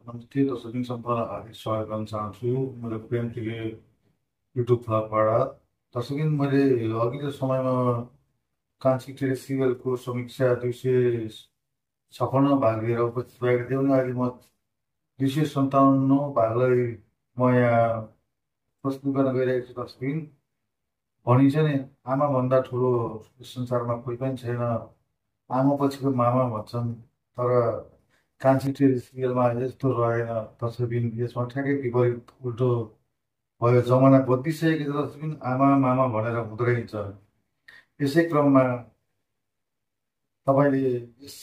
नमस्ते दर्शकबिन सम्पूर्ण हार्दिक स्वागत गर्न चाहन्छु मेरो प्रेम टिभी युट्युब तर्फबाट। दर्शकबिन मैले अघिल्लो समयमा कान्छी टेली सिरियलको समीक्षा 256 भाग लिएर उपस्थित भएको थिएँ भने अहिले म 257 भागलाई म यहाँ प्रस्तुत गर्न गइरहेको छु। दर्शकबिन भनिन्छ नि, आमाभन्दा ठुलो यस संसारमा कोही पनि छैन, आमा पछिको मामा भन्छन्। तर कान्छी टेली सिरियलमा यस्तो रहेन दर्शकबिन। यसमा ठ्याक्कै विपरीत उल्टो भयो। जमाना बद्लिसकेको छ दर्शकबिन, आमा मामा भनेर हुँदो रहेछ। यसै क्रममा तपाईँले यस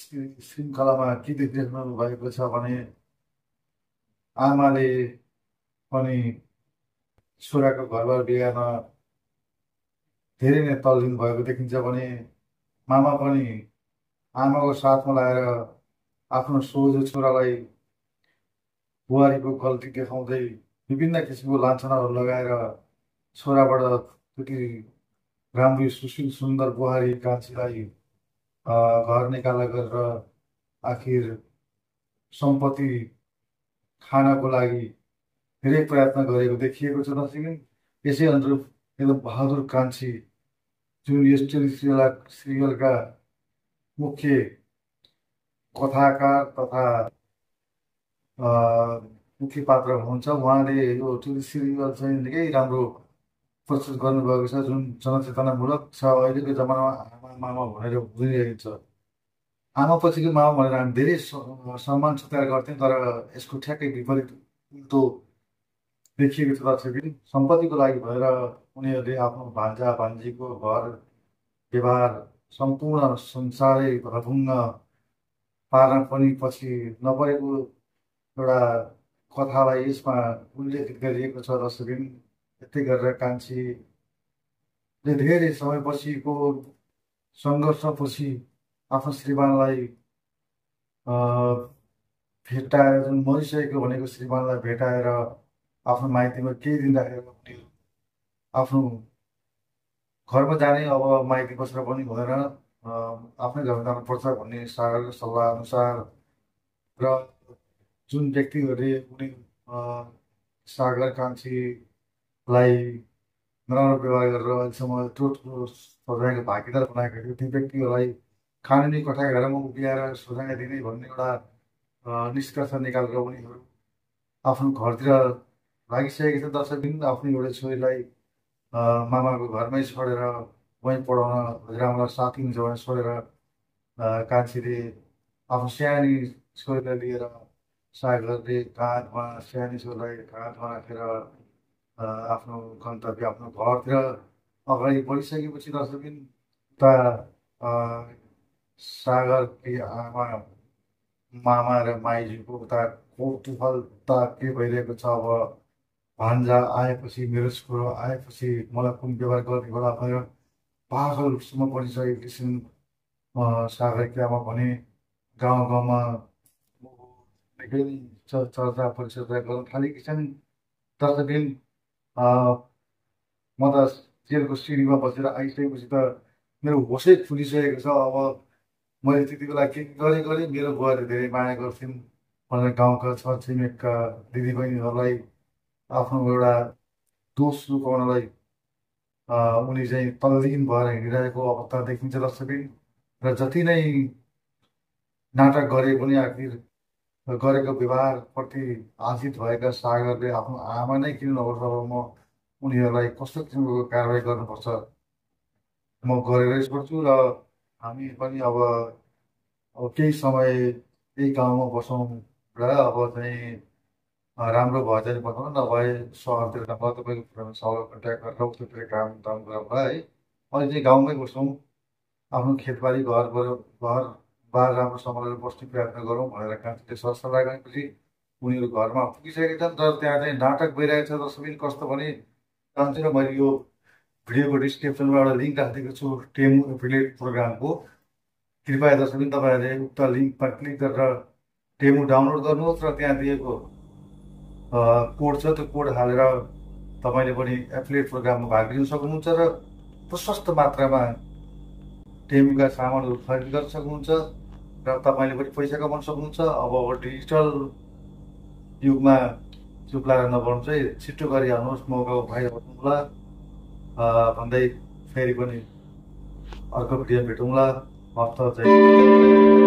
श्रृङ्खलामा के देखिरहनु भएको छ भने आमाले पनि छोराको घरबार बिगार्न धेरै नै तल्लीन भएको देखिन्छ भने मामा पनि आमाको साथमा लगाएर आफ्नो सोझो छोरालाई बुहारीको गल्ती देखाउँदै विभिन्न किसिमको लान्छनाहरू लगाएर छोराबाट त्यति राम्री सुशील सुन्दर बुहारी कान्छीलाई घर निकाला गरेर आखिर सम्पत्ति खानको लागि धेरै प्रयत्न गरेको देखिएको छ दर्शकबिन। यसै अनुरूप एकदम बहादुर कान्छी जुन यस सिरियलका मुख्य कथाकार तथा मुख्य पात्र हुनुहुन्छ, उहाँले यो टिभी सिरियल चाहिँ निकै राम्रो प्रस्तुत गर्नुभएको छ। जुन जनचेतनामूलक छ। अहिलेको जमानामा आमा मामा भनेर भनिरहेको छ। आमा पछिको मामा भनेर हामी धेरै सम्मान सत्कार गर्थ्यौँ, तर यसको ठ्याक्कै विपरीत उल्टो देखिएको छ दर्शकबिन। सम्पत्तिको लागि भएर उनीहरूले आफ्नो भान्जा भान्जीको घर व्यवहार सम्पूर्ण संसारै भरभुङ्ग पार्न पनि पछि नपरेको एउटा कथालाई यसमा उल्लेखित गरिएको छ दर्शकबिन। यस्तै गरेर कान्छीले धेरै समयपछिको सङ्घर्षपछि आफ्नो श्रीमानलाई भेटाएर, जुन मरिसकेको भनेको श्रीमानलाई भेटाएर आफ्नो माइतीमा केही दिन राखेर उनी आफ्नो घरमा जाने, अब माइती बसेर पनि भएर आफ्नै घरमा जानुपर्छ भन्ने सागरको सल्लाह अनुसार र जुन व्यक्तिहरूले उनी सागर कान्छीलाई नराम्रो व्यवहार गरेर अहिलेसम्म ठुलो सजायको भागीदार बनाएको थियो, ती व्यक्तिहरूलाई कानुनी कठाघरमा उभिएर सजाय दिने भन्ने एउटा निष्कर्ष निकालेर उनीहरू आफ्नो घरतिर लागिसकेको छ दर्शकबिन। आफ्नो एउटा छोरीलाई मामाको घरमै छोडेर वहीँ पढाउन हजुरआमालाई साथी हुन्छ भने छोडेर कान्छीले आफ्नो सानी छोरीलाई लिएर सागरले काँधमा सानी छोरीलाई काँधमा राखेर आफ्नो गन्तव्य आफ्नो घरतिर अगाडि बढिसकेपछि दर्शकबिन उता सागरकी आमा मामा र माइजूको उता कौतूहल उता के भइरहेको छ। अब भान्जा आएपछि, मेरो छोरो आएपछि मलाई कुन व्यवहार गर्ने होला भनेर पागलसम्म परिसकेको किसिम सागरकी आमा भने गाउँ गाउँमा निकै चर्चा परिचर्चा गर्न थालेकी छन् दर्शकबिन। म त जेलको सिँढीमा बसेर आइसकेपछि त मेरो होसै खुलिसकेको छ। अब मैले त्यति बेला के गरेँ, मेरो बुवाले धेरै माया गर्थ्यन् भनेर गाउँका छरछिमेकका दिदीबहिनीहरूलाई आफ्नो एउटा दोष लुकाउनलाई उनी चाहिँ तल्लीन भएर हिँडिरहेको अवस्था देखिन्छ दर्शकबिन। र जति नै नाटक गरे पनि आखिर गरेको व्यवहारप्रति आजित भएका सागरले आफ्नो आमा नै किन नहोस्, अब म उनीहरूलाई कस्तो किसिमको कारवाही गर्नुपर्छ म गरेरै छोड्छु र हामी पनि अब केही समय यही गाउँमा बसौँ र अब चाहिँ राम्रो भयो चाहिँ बताउनु, नभए सहरतिर नभए तपाईँको कुरामा सहर कन्ट्याक्ट गरेर उतातिर काम दाम गरौँला है। अहिले चाहिँ गाउँमै बसौँ, आफ्नो खेतबारी घर बार राम्रो सम्हालेर बस्ने प्रयत्न गरौँ भनेर कान्छीले सरसल्लाह गरेपछि उनीहरू घरमा पुगिसकेका छन्। तर त्यहाँ चाहिँ नाटक भइरहेको छ दर्शकबिन। कस्तो भने जान्छु र मैले यो भिडियोको डिस्क्रिप्सनमा एउटा लिङ्क राखिदिएको छु टेमु एफिलिएट प्रोग्रामको। कृपया दर्शकबिन तपाईँहरूले उक्त लिङ्कमा क्लिक गरेर टेमु डाउनलोड गर्नुहोस् र त्यहाँ दिएको कोड छ, त्यो कोड हालेर तपाईँले पनि एफिलिएट प्रोग्राममा भाग लिन सक्नुहुन्छ र प्रशस्त मात्रामा टेमुका सामानहरू खरिद गर्न सक्नुहुन्छ र तपाईँले पनि पैसा कमाउन सक्नुहुन्छ। अब डिजिटल युगमा चुप लागेर नबढ्नु चाहिँ छिट्टो गरिहाल्नुहोस्, मौकाको फाइदा उठाउनुहोला भन्दै फेरि पनि अर्को भिडियो भेटौँला। हस्त चाहिँ